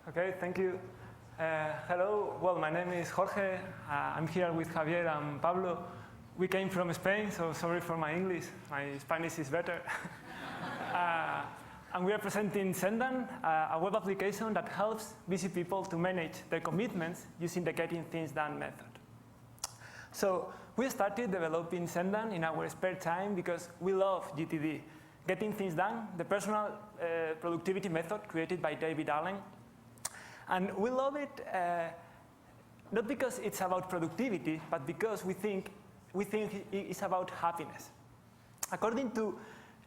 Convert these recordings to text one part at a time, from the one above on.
Okay, thank you. Hello, well, my name is Jorge. I'm here with Javier and Pablo. We came from Spain, so sorry for my English. My Spanish is better. And we are presenting Sendan, a web application that helps busy people to manage their commitments using the Getting Things Done method. So we started developing Sendan in our spare time because we love GTD. Getting Things Done, the personal productivity method created by David Allen. And we love it not because it's about productivity, but because we think it's about happiness. According to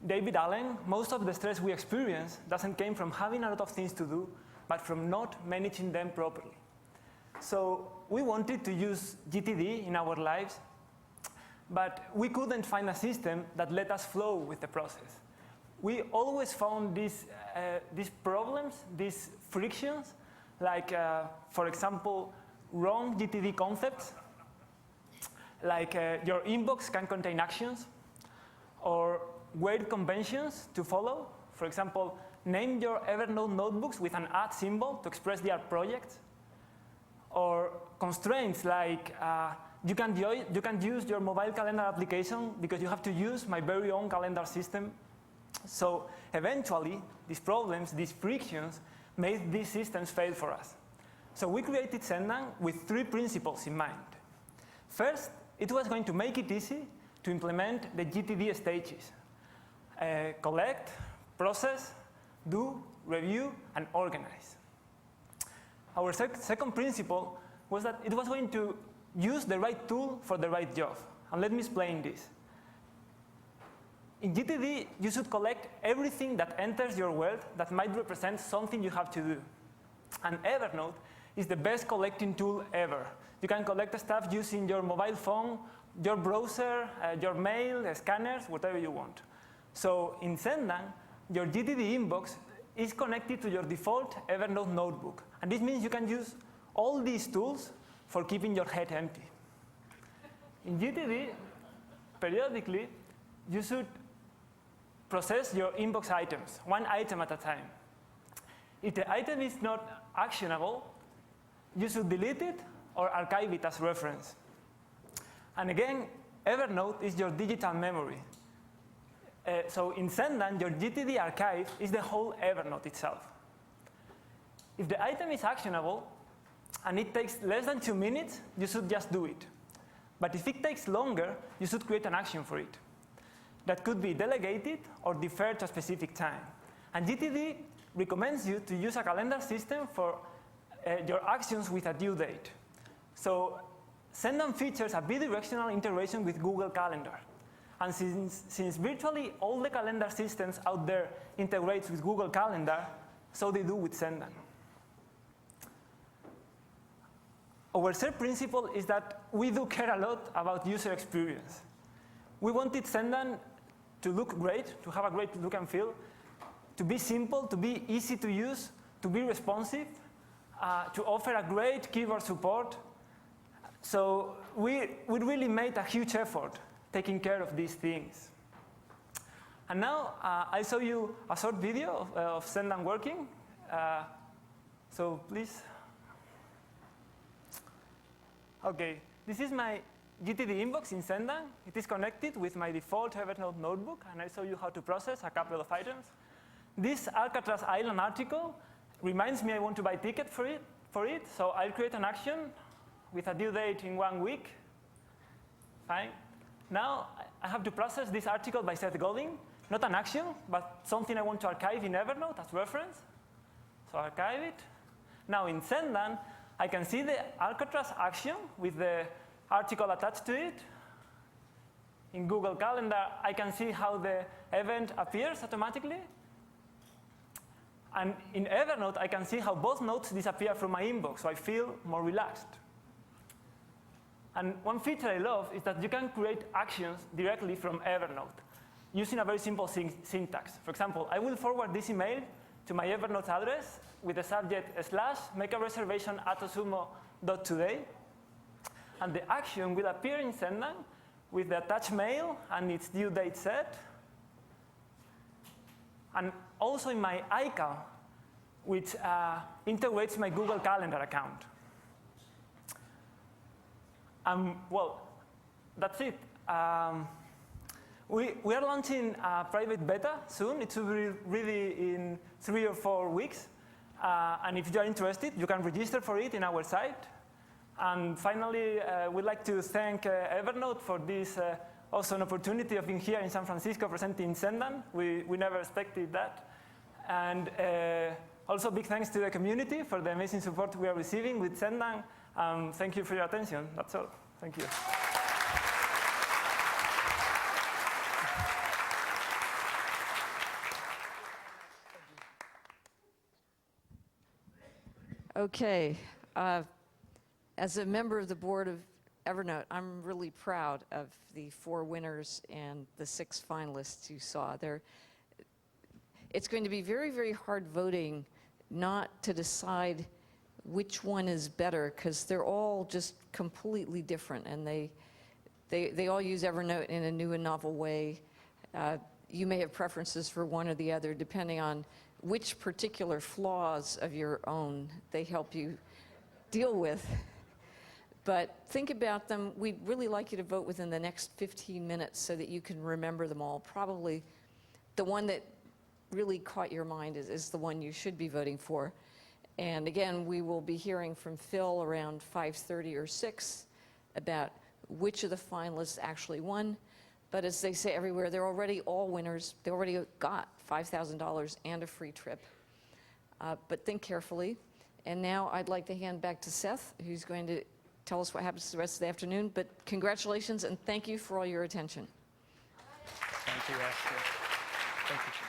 David Allen, most of the stress we experience doesn't come from having a lot of things to do, but from not managing them properly. So we wanted to use GTD in our lives, but we couldn't find a system that let us flow with the process. We always found these problems, these frictions, like, for example, wrong GTD concepts, like your inbox can contain actions, or weird conventions to follow. For example, name your Evernote notebooks with an @ symbol to express their projects, or constraints like you can use your mobile calendar application because you have to use my very own calendar system. So eventually, these problems, these frictions, made these systems fail for us. So we created Sendan with 3 principles in mind. First, it was going to make it easy to implement the GTD stages. Collect, process, do, review, and organize. Our second principle was that it was going to use the right tool for the right job. And let me explain this. In GTD, you should collect everything that enters your world that might represent something you have to do. And Evernote is the best collecting tool ever. You can collect stuff using your mobile phone, your browser, your mail, scanners, whatever you want. So in Sendan, your GTD inbox is connected to your default Evernote notebook. And this means you can use all these tools for keeping your head empty. In GTD, periodically, you should process your inbox items, 1 item at a time. If the item is not actionable, you should delete it or archive it as reference. And again, Evernote is your digital memory. So in Sendan, your GTD archive is the whole Evernote itself. If the item is actionable and it takes less than 2 minutes, you should just do it. But if it takes longer, you should create an action for it. That could be delegated or deferred to a specific time. And GTD recommends you to use a calendar system for your actions with a due date. So Sendan features a bidirectional integration with Google Calendar. And since virtually all the calendar systems out there integrate with Google Calendar, so they do with Sendan. Our third principle is that we do care a lot about user experience. We wanted Sendan to look great, to have a great look and feel, to be simple, to be easy to use, to be responsive, to offer a great keyboard support. So we really made a huge effort taking care of these things. And now I'll show you a short video of Sendan working. So please. OK, this is my GTD inbox in Sendan. It is connected with my default Evernote notebook, and I'll show you how to process a couple of items. This Alcatraz Island article reminds me I want to buy a ticket for it, so I'll create an action with a due date in 1 week. Fine. Now I have to process this article by Seth Godin, not an action, but something I want to archive in Evernote as reference. So archive it. Now in Sendan, I can see the Alcatraz action with the article attached to it. In Google Calendar, I can see how the event appears automatically. And in Evernote, I can see how both notes disappear from my inbox, so I feel more relaxed. And one feature I love is that you can create actions directly from Evernote using a very simple syntax. For example, I will forward this email to my Evernote address with the subject / make a reservation at osumo.today. And the action will appear in Sendan with the attached mail and its due date set. And also in my iCal, which integrates my Google Calendar account. Well, that's it. We are launching a private beta soon. It will be ready in 3 or 4 weeks. And if you are interested, you can register for it in our site. And finally, we'd like to thank Evernote for this awesome opportunity of being here in San Francisco presenting Sendan. We never expected that. And also big thanks to the community for the amazing support we are receiving with Sendan. Thank you for your attention. That's all. Thank you. Okay. As a member of the board of Evernote, I'm really proud of the 4 winners and the 6 finalists you saw there. It's going to be very, very hard voting not to decide which one is better, because they're all just completely different, and they all use Evernote in a new and novel way. You may have preferences for one or the other, depending on which particular flaws of your own they help you deal with. But think about them. We'd really like you to vote within the next 15 minutes so that you can remember them all. Probably the one that really caught your mind is the one you should be voting for. And again, we will be hearing from Phil around 5:30 or 6 about which of the finalists actually won. But as they say everywhere, they're already all winners. They already got $5,000 and a free trip. But think carefully. And now I'd like to hand back to Seth, who's going to tell us what happens the rest of the afternoon. But congratulations, and thank you for all your attention. Thank you, Esther. Thank you.